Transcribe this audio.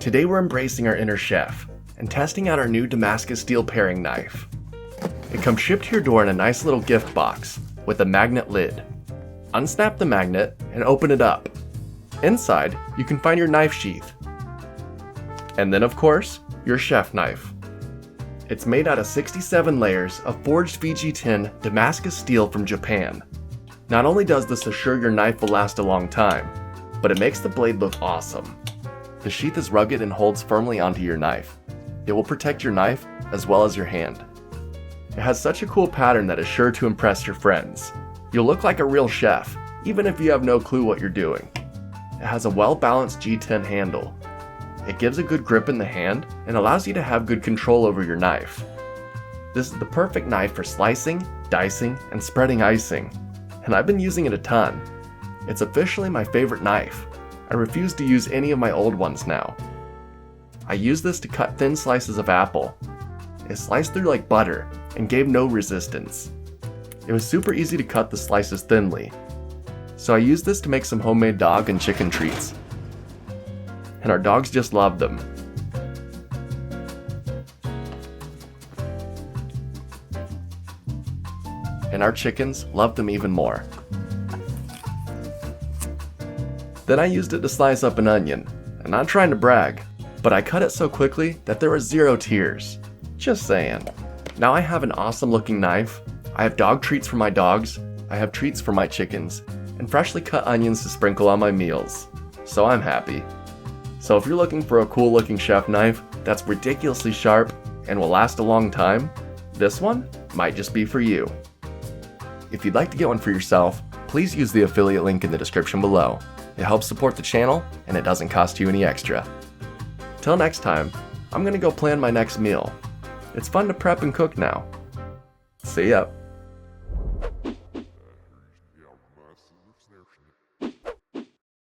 Today we're embracing our inner chef and testing out our new Damascus Steel paring knife. It comes shipped to your door in a nice little gift box with a magnet lid. Unsnap the magnet and open it up. Inside, you can find your knife sheath. And then of course, your chef knife. It's made out of 67 layers of forged VG10 Damascus steel from Japan. Not only does this assure your knife will last a long time, but it makes the blade look awesome. The sheath is rugged and holds firmly onto your knife. It will protect your knife as well as your hand. It has such a cool pattern that is sure to impress your friends. You'll look like a real chef, even if you have no clue what you're doing. It has a well-balanced G10 handle. It gives a good grip in the hand and allows you to have good control over your knife. This is the perfect knife for slicing, dicing, and spreading icing, and I've been using it a ton. It's officially my favorite knife. I refuse to use any of my old ones now. I use this to cut thin slices of apple. It sliced through like butter and gave no resistance. It was super easy to cut the slices thinly, so I used this to make some homemade dog and chicken treats. And our dogs just love them. And our chickens love them even more. Then I used it to slice up an onion. I'm not trying to brag, but I cut it so quickly that there were 0 tears. Just saying. Now I have an awesome looking knife. I have dog treats for my dogs, I have treats for my chickens, and freshly cut onions to sprinkle on my meals. So I'm happy. So if you're looking for a cool looking chef knife that's ridiculously sharp and will last a long time, this one might just be for you. If you'd like to get one for yourself, please use the affiliate link in the description below. It helps support the channel and it doesn't cost you any extra. Till next time, I'm gonna go plan my next meal. It's fun to prep and cook now. See ya.